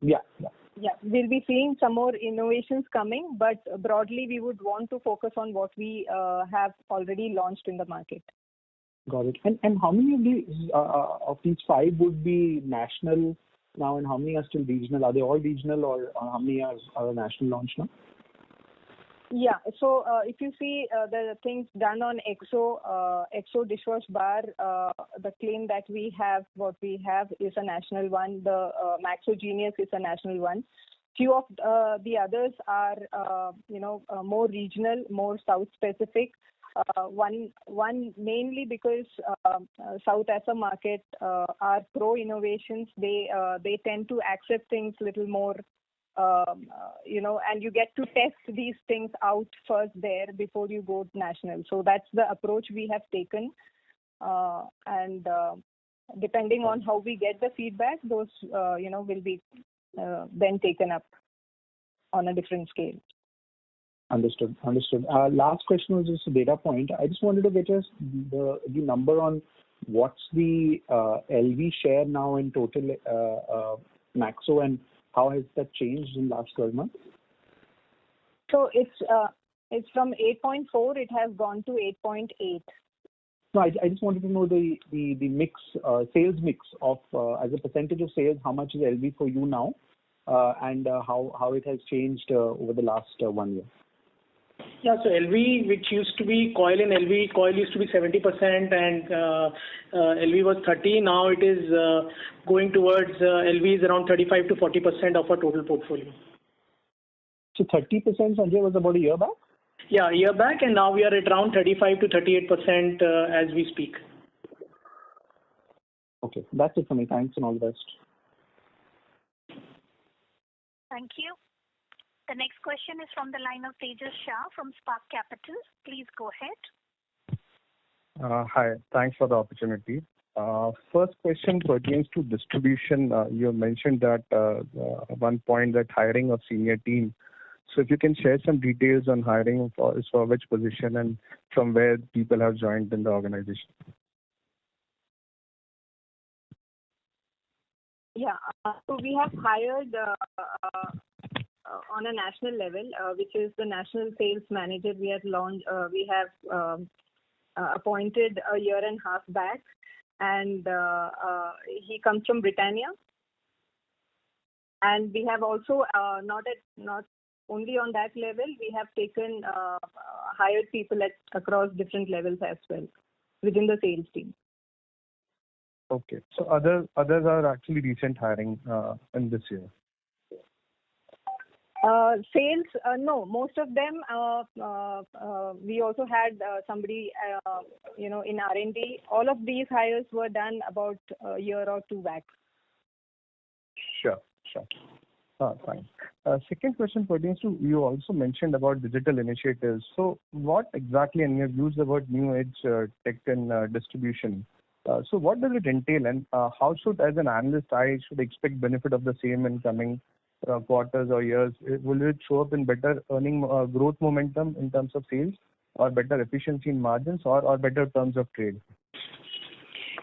Yeah. Yeah, we'll be seeing some more innovations coming, but broadly we would want to focus on what we have already launched in the market. Got it. And how many of these 5 would be national now, and how many are still regional? Are they all regional, or how many are national launch now? Yeah. So if you see the things done on Exo dishwash bar, the claim that what we have is a national one. The Maxo Genius is a national one. Few of the others are, more regional, more South specific. One mainly because South as a market are pro innovations. They tend to accept things little more. And you get to test these things out first there before you go national. So that's the approach we have taken. And depending on how we get the feedback, those, will be then taken up on a different scale. Understood. Last question was just a data point. I just wanted to get the number on what's the LV share now in total Maxo, and how has that changed in the last 12 months? So it's from 8.4, it has gone to 8.8. No, I just wanted to know the mix, sales mix of as a percentage of sales. How much is LV for you now, and how it has changed over the last 1 year? Yeah, so LV, which used to be coil used to be 70%, and LV was 30. Now it is going towards LV is around 35 to 40% of our total portfolio. So 30%, Sanjay, was about a year back? Yeah, a year back, and now we are at around 35 to 38% as we speak. Okay, that's it for me. Thanks and all the best. Thank you. The next question is from the line of Tejas Shah from Spark Capital. Please go ahead. Hi, thanks for the opportunity. First question pertains to distribution. You mentioned that one point that hiring of senior team. So if you can share some details on hiring for which position and from where people have joined in the organization. Yeah, so we have hired on a national level, which is the national sales manager. We have appointed a year and a half back, and he comes from Britannia. And we have also not only on that level, we have taken hired people across different levels as well within the sales team. Okay, so others are actually recent hiring in this year. Sales, no, most of them, we also had somebody, in R&D. All of these hires were done about a year or two back. Sure. Fine. Second question pertains to, you also mentioned about digital initiatives. So what exactly, and you have used the word new age tech and distribution. So what does it entail, and how should, as an analyst, I should expect benefit of the same in coming quarters or years? Will it show up in better earning growth momentum in terms of sales, or better efficiency in margins, or better terms of trade?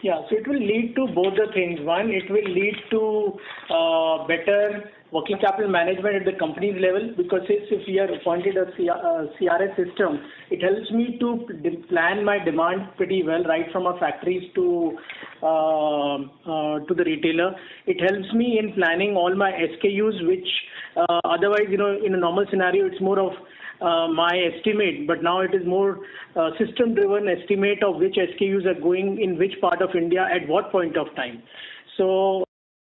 Yeah, so it will lead to both the things. One, it will lead to better working capital management at the company's level, because if we are appointed a CRS system, it helps me to plan my demand pretty well, right from our factories to the retailer. It helps me in planning all my SKUs, which otherwise, in a normal scenario, it's more of my estimate, but now it is more system-driven estimate of which SKUs are going in which part of India at what point of time. So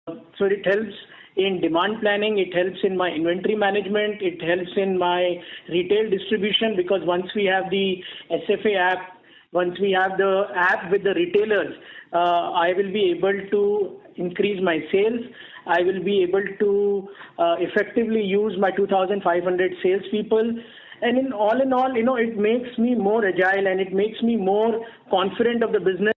it helps in demand planning, it helps in my inventory management, it helps in my retail distribution, because once we have the SFA app, once we have the app with the retailers, I will be able to increase my sales. I will be able to effectively use my 2,500 salespeople. And in all, it makes me more agile and it makes me more confident of the business.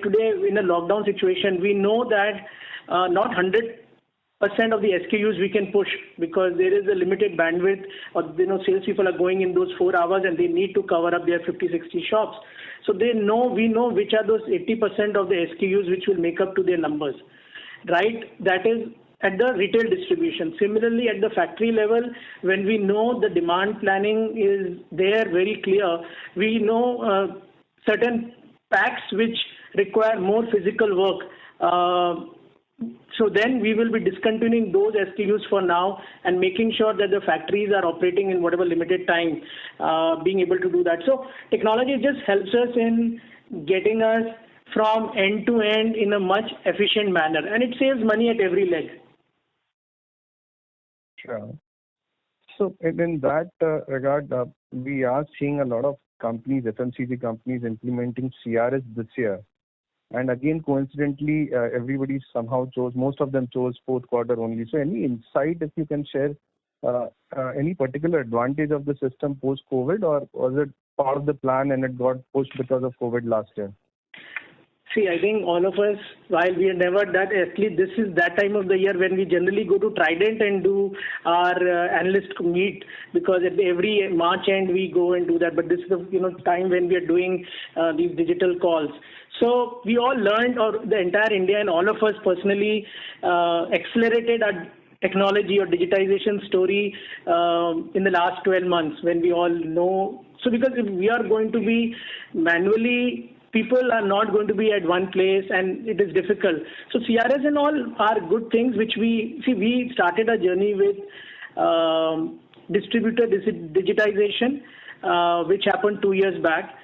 Today, in a lockdown situation, we know that not 100% of the SKUs we can push, because there is a limited bandwidth, or salespeople are going in those 4 hours and they need to cover up their 50-60 shops. So we know which are those 80% of the SKUs which will make up to their numbers, right? That is at the retail distribution. Similarly, at the factory level, when we know the demand planning is there very clear, we know certain packs which require more physical work. So then we will be discontinuing those SKUs for now and making sure that the factories are operating in whatever limited time, being able to do that. So technology just helps us in getting us from end to end in a much efficient manner, and it saves money at every leg. Sure. So in that regard, we are seeing a lot of companies, FMCG companies, implementing CRS this year. And again, coincidentally, everybody somehow most of them chose fourth quarter only. So any insight, if you can share, any particular advantage of the system post-COVID, or was it part of the plan and it got pushed because of COVID last year? See, I think all of us, while we are never that, actually this is that time of the year when we generally go to Trident and do our analyst meet, because at every March end we go and do that. But this is the time when we are doing these digital calls. So we all learned, or the entire India and all of us personally accelerated our technology or digitization story in the last 12 months, when we all know. So because if we are going to be manually, people are not going to be at one place and it is difficult. So CRS and all are good things which we started a journey with distributor digitization, which happened 2 years back.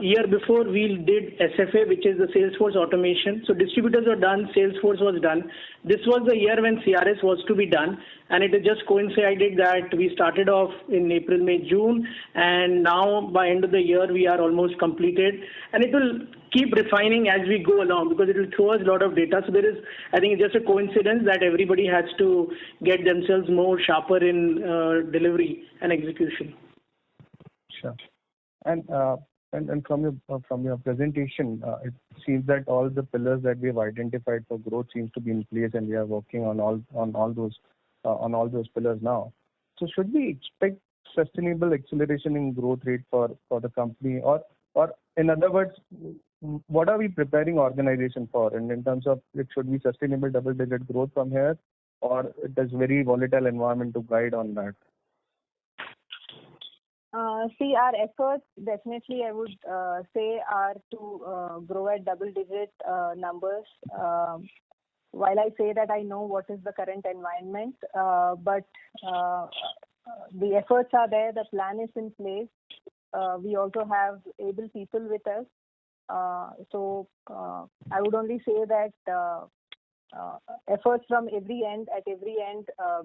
Year before we did SFA, which is the Salesforce automation. So distributors were done, Salesforce was done. This was the year when CRS was to be done, and it just coincided that we started off in April, May, June, and now by end of the year we are almost completed. And it will keep refining as we go along, because it will throw us a lot of data. So there is, I think it's just a coincidence that everybody has to get themselves more sharper in delivery and execution. Sure. And from your presentation, it seems that all the pillars that we have identified for growth seems to be in place, and we are working on all those pillars now. So should we expect sustainable acceleration in growth rate for the company, or in other words, what are we preparing organization for? And in terms of, it should be sustainable double-digit growth from here, or it is very volatile environment to guide on that? See, our efforts definitely, I would say, are to grow at double-digit numbers. While I say that I know what is the current environment, but the efforts are there, the plan is in place. We also have able people with us. So I would only say that efforts from every end,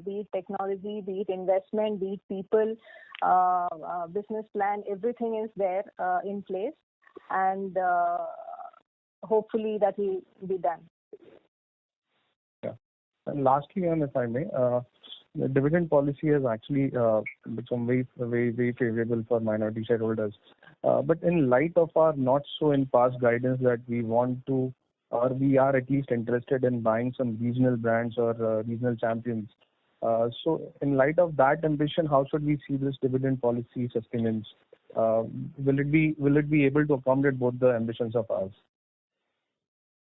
be it technology, be it investment, be it people, business plan, everything is there in place, and hopefully that will be done. Yeah. And lastly, if I may, the dividend policy has actually become very favorable for minority shareholders. But in light of our not so in past guidance that we want to, or we are at least interested in buying some regional brands or regional champions. So in light of that ambition, how should we see this dividend policy sustenance? Will it be able to accommodate both the ambitions of ours?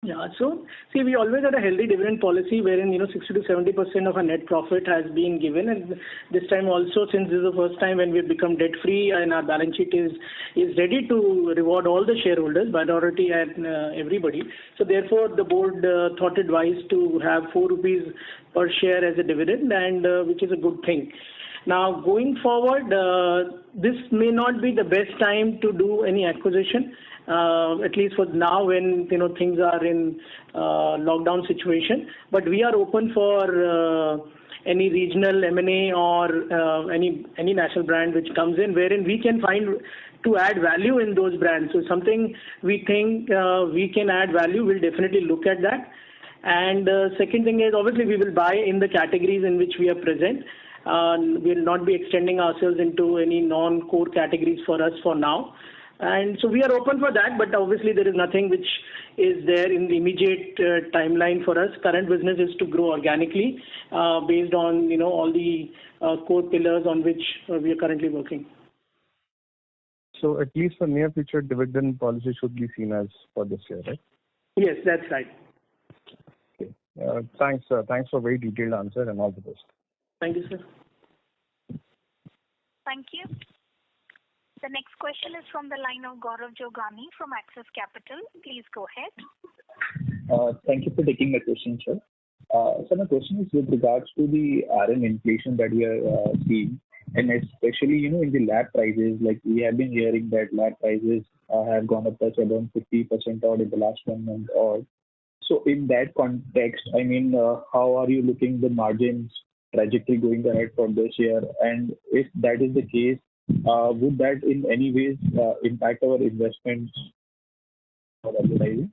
Yeah. So, see, we always had a healthy dividend policy wherein, 60 to 70% of our net profit has been given. And this time also, since this is the first time when we've become debt free and our balance sheet is ready to reward all the shareholders, minority and everybody. So therefore, the board thought it wise to have 4 rupees per share as a dividend, and which is a good thing. Now, going forward, this may not be the best time to do any acquisition. At least for now, when things are in lockdown situation. But we are open for any regional M&A or any national brand which comes in, wherein we can find to add value in those brands. So something we think we can add value, we'll definitely look at that. And second thing is, obviously we will buy in the categories in which we are present. We'll not be extending ourselves into any non-core categories for us for now. And so we are open for that, but obviously there is nothing which is there in the immediate timeline for us. Current business is to grow organically based on all the core pillars on which we are currently working. So at least for near future, dividend policy should be seen as for this year, right? Yes, that's right. Okay. Thanks for very detailed answer and all the best. Thank you, sir. Thank you. The next question is from the line of Gaurav Jogani from Axis Capital. Please go ahead. Thank you for taking my question, sir. So my question is with regards to the RM inflation that we are seeing, and especially in the lab prices. Like we have been hearing that lab prices have gone up by around 50% odd in the last 1 month odd. So in that context, I mean, how are you looking the margins trajectory going ahead for this year? And if that is the case, would that in any ways impact our investments or advertising?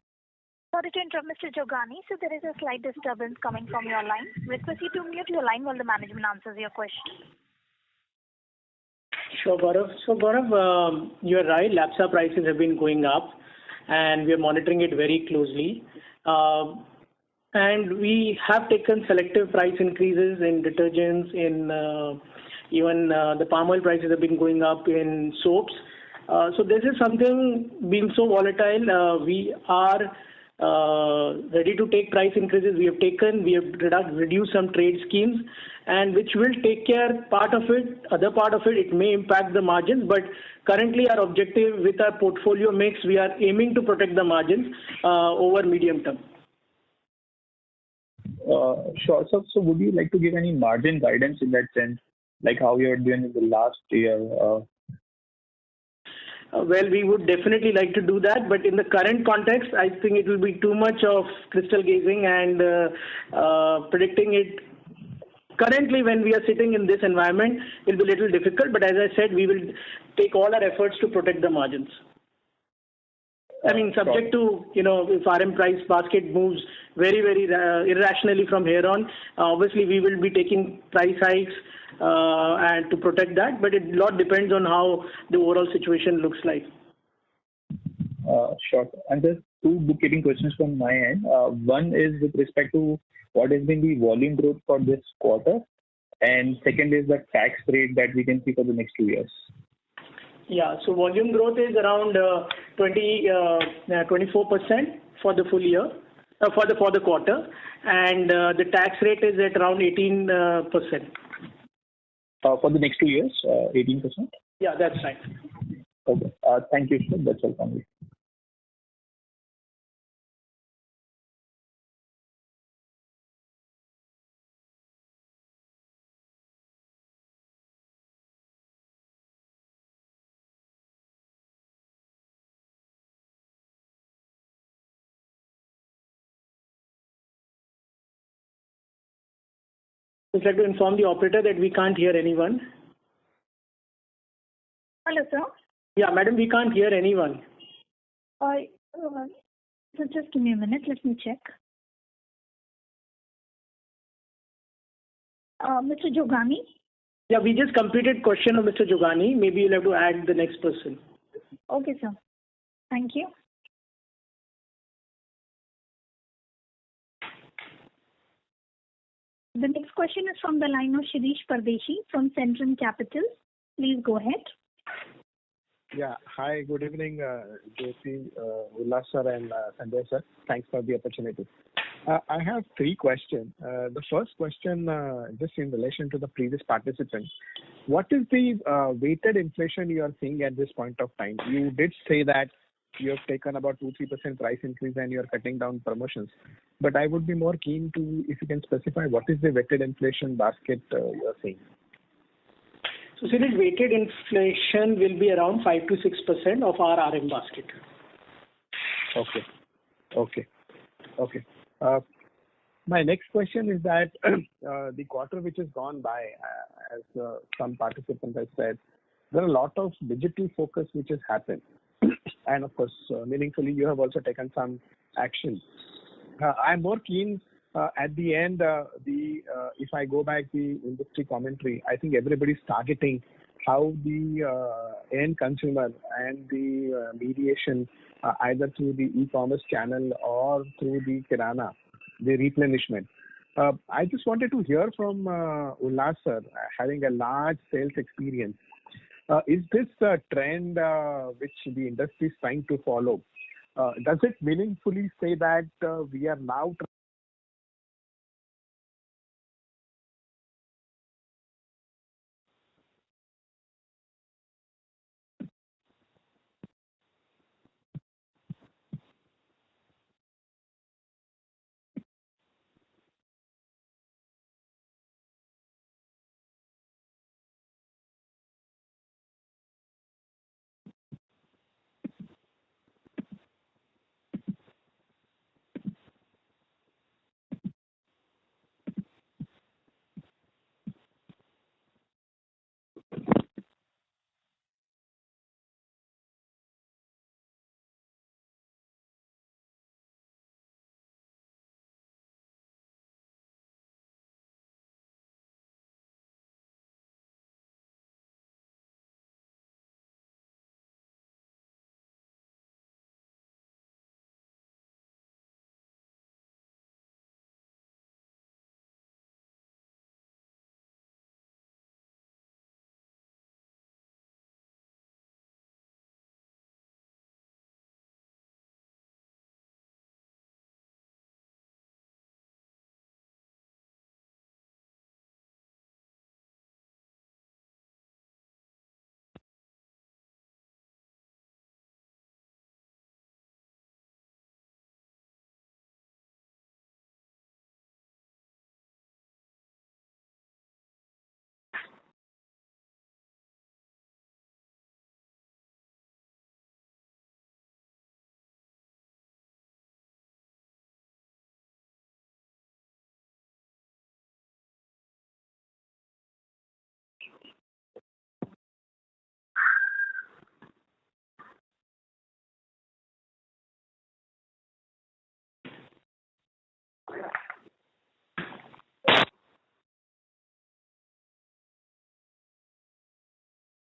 Sorry to interrupt, Mr. Jogani. So there is a slight disturbance coming from your line. Request you to mute your line while the management answers your question. Sure, Gaurav. So Gaurav, you are right. LABSA prices have been going up, and we are monitoring it very closely. And we have taken selective price increases in detergents, in even the palm oil prices have been going up in soaps. So this is something being so volatile. We are ready to take price increases. We have reduced some trade schemes, and which will take care part of it. Other part of it may impact the margins, but currently our objective with our portfolio mix, we are aiming to protect the margins over medium term. Sure. So would you like to give any margin guidance in that sense, like how you are doing in the last year? Well, we would definitely like to do that, but in the current context, I think it will be too much of crystal gazing and predicting it. Currently, when we are sitting in this environment, it will be a little difficult, but as I said, we will take all our efforts to protect the margins. I mean, subject to, if RM price basket moves very, very irrationally from here on, obviously we will be taking price hikes and to protect that, but it a lot depends on how the overall situation looks like. Sure. And there's 2 bookkeeping questions from my end. One is with respect to what has been the volume growth for this quarter, and second is the tax rate that we can see for the next 2 years. Yeah, so volume growth is around 24% for the full year, for the quarter, and the tax rate is at around 18%. For the next 2 years, 18%? Yeah, that's right. Okay. Thank you, sir. That's all from me. I'd like to inform the operator that we can't hear anyone. Hello, sir. Yeah, madam, we can't hear anyone. So just give me a minute. Let me check. Mr. Jogani? Yeah, we just completed question of Mr. Jogani. Maybe you'll have to add the next person. Okay, sir. Thank you. The next question is from the line of Shirish Pardeshi from Centrum Capital. Please go ahead. Yeah. Hi, good evening, JP, Ullas sir and Sanjay sir. Thanks for the opportunity. I have three questions. The first question, just in relation to the previous participant, what is the weighted inflation you are seeing at this point of time? You did say that you have taken about 2-3% price increase and you are cutting down promotions. But I would be more keen to, if you can specify, what is the weighted inflation basket you are seeing? So, Shirish, weighted inflation will be around 5 to 6% of our RM basket. Okay. My next question is that the quarter which has gone by, as some participants have said, there are a lot of digital focus which has happened. And of course, meaningfully, you have also taken some action. I'm more keen at the end, if I go back the industry commentary, I think everybody's targeting how the end consumer and the mediation, either through the e-commerce channel or through the kirana, the replenishment. I just wanted to hear from Ullas sir, having a large sales experience. Is this a trend which the industry is trying to follow? Does it meaningfully say that we are now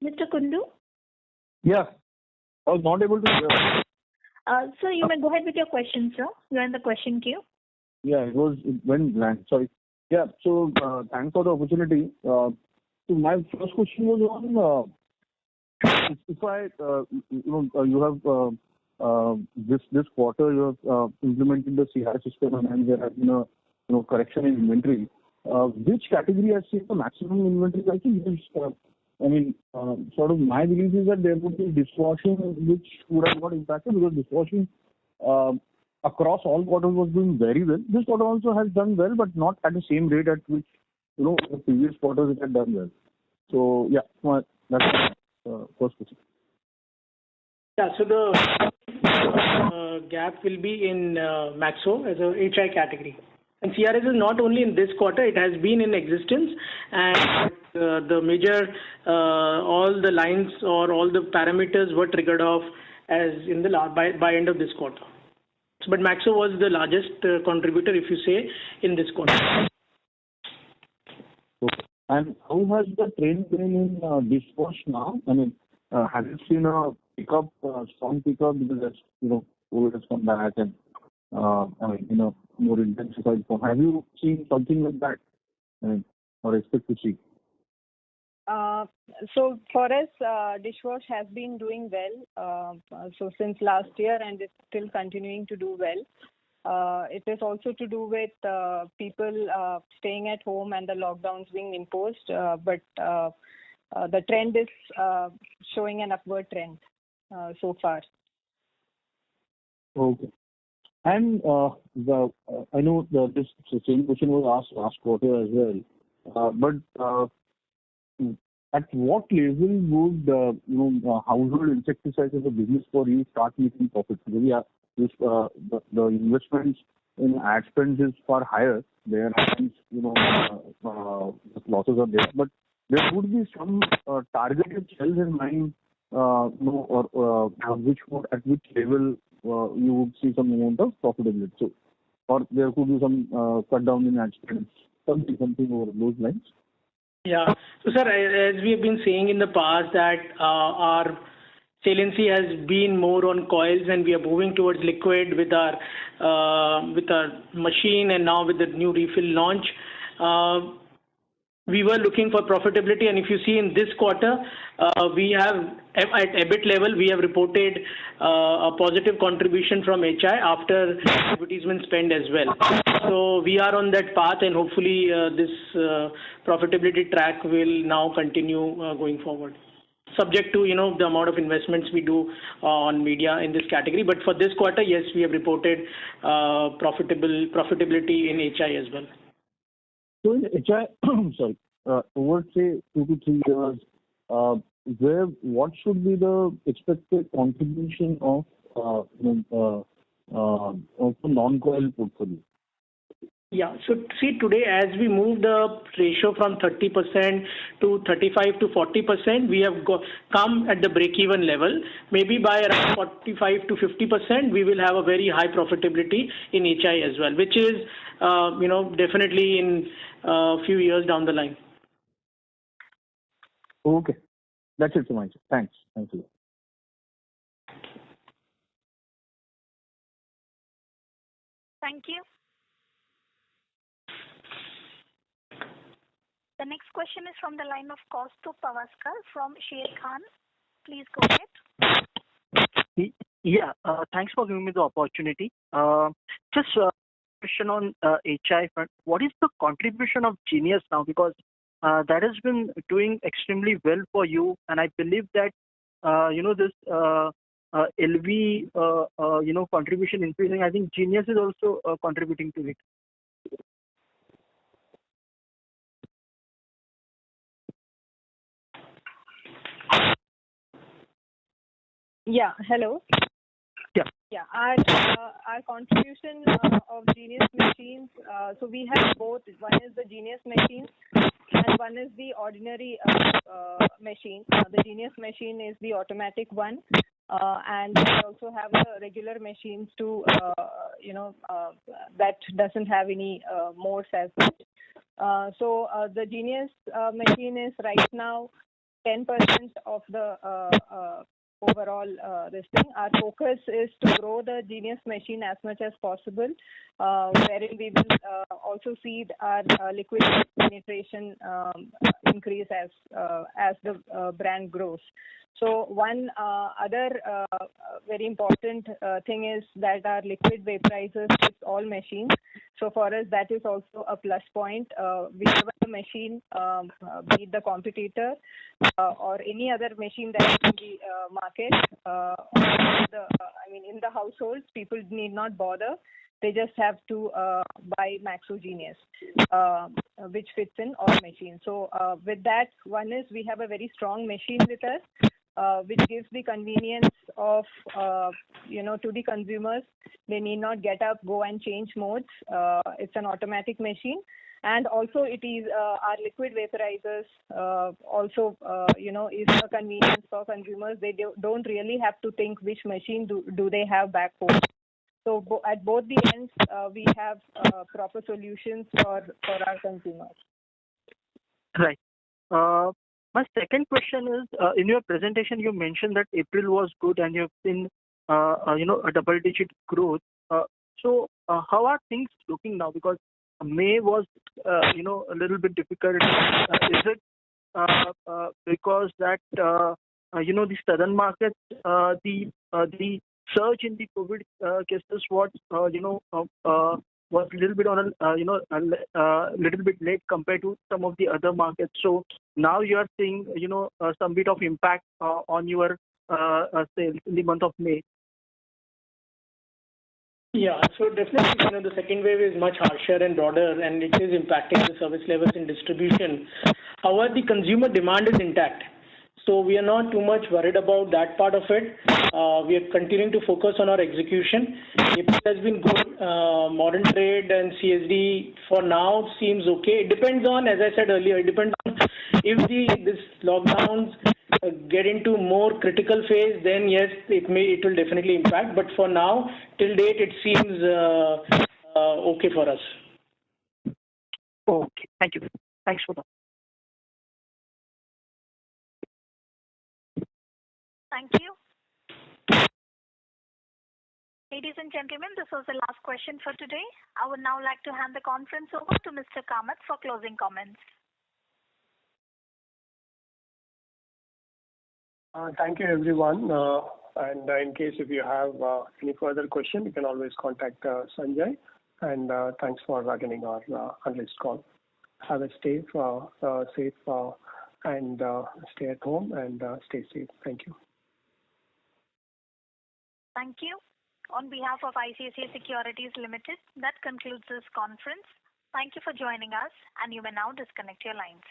Mr. Kundu? Yeah, I was not able to hear. Sir, you may go ahead with your question, sir. You're in the question queue. Yeah, it went blank. Sorry. Yeah, so thanks for the opportunity. So my first question was on if I, you have this quarter you have implemented the CR system and there has been a correction in inventory. Which category has seen the maximum inventory? I think it is. Sort of my belief is that there would be dishwashing which would have got impacted because dishwashing across all quarters was doing very well. This quarter also has done well, but not at the same rate at which the previous quarters it had done well. So yeah, that's the first question. Yeah, so the gap will be in Maxo as a HI category. And CRS is not only in this quarter, it has been in existence, and the major, all the lines or all the parameters were triggered off as in the by end of this quarter. So, but Maxo was the largest contributor, if you say, in this quarter. And how has the trend been in dishwash now? I mean, has it seen a pickup, strong pickup because as COVID has come back and more intensified form? Have you seen something like that? I mean, or expect to see? So for us, dishwash has been doing well. So since last year, and it's still continuing to do well. It is also to do with people staying at home and the lockdowns being imposed. But the trend is showing an upward trend so far. Okay. And I know this same question was asked last quarter as well. But at what level would household insecticides as a business for you start making profits? Because the investments in ad spends is far higher. There hence the losses are there, but there would be some targeted sales in mind, or which level you would see some amount of profitability. So, or there could be some cut down in ad spends, something over those lines. Yeah. So, sir, as we have been saying in the past that our saliency has been more on coils, and we are moving towards liquid with our machine, and now with the new refill launch. We were looking for profitability, and if you see in this quarter, we have at EBIT level, we have reported a positive contribution from HI after advertisement spend as well. So we are on that path, and hopefully this profitability track will now continue going forward, subject to the amount of investments we do on media in this category. But for this quarter, yes, we have reported profitability in HI as well. So in HI, sorry, over say 2 to 3 years, what should be the expected contribution of non-coil portfolio? Yeah. So see, today as we move the ratio from 30% to 35 to 40%, we have come at the break-even level. Maybe by around 45 to 50%, we will have a very high profitability in HI as well, which is definitely in a few years down the line. Okay, that's it from my side. Thanks. Thank you. Thank you. The next question is from the line of Kaustubh Pawaskar from Sharekhan. Please go ahead. Yeah, thanks for giving me the opportunity. Just a question on HI front. What is the contribution of Genius now? Because that has been doing extremely well for you, and I believe that this LV contribution increasing. I think Genius is also contributing to it. Yeah. Hello. Yeah. Yeah. Our contribution of Genius machines. So we have both. One is the Genius machines, and one is the ordinary machine. The Genius machine is the automatic one, and we also have the regular machines too. That doesn't have any modes as such. So the Genius machine is right now 10% of the overall this thing. Our focus is to grow the Genius machine as much as possible, wherein we will also see our liquid penetration increase as the brand grows. So one other very important thing is that our liquid vaporizers fits all machines. So for us, that is also a plus point. Whichever the machine, be it the competitor or any other machine that is in the market, in the households, people need not bother. They just have to buy Maxo Genius, which fits in all machines. So with that, one is we have a very strong machine with us, which gives the convenience of, to the consumers. They need not get up, go and change modes. It's an automatic machine. And also it is our liquid vaporizers also, is a convenience for consumers. They don't really have to think which machine do they have back home. So at both the ends, we have proper solutions for our consumers. Right. My second question is, in your presentation, you mentioned that April was good and you've seen, a double-digit growth. How are things looking now? Because May was, a little bit difficult. Is it because that, the southern markets, the surge in the COVID cases was, was a little bit on a little bit late compared to some of the other markets. So now you are seeing, some bit of impact on your sales in the month of May. Yeah, so definitely, the second wave is much harsher and broader, and it is impacting the service levels in distribution. However, the consumer demand is intact. So we are not too much worried about that part of it. We are continuing to focus on our execution. April has been good. Modern trade and CSD for now seems okay. It depends on, as I said earlier, it depends on if this lockdowns get into more critical phase, then yes, it will definitely impact. But for now, till date, it seems okay for us. Okay, thank you. Thanks for that. Thank you. Ladies and gentlemen, this was the last question for today. I would now like to hand the conference over to Mr. Kamath for closing comments. Thank you, everyone. And in case if you have any further question, you can always contact Sanjay. And thanks for attending our analyst call. Have a safe and stay at home and stay safe. Thank you. Thank you. On behalf of ICICI Securities Limited, that concludes this conference. Thank you for joining us, and you may now disconnect your lines.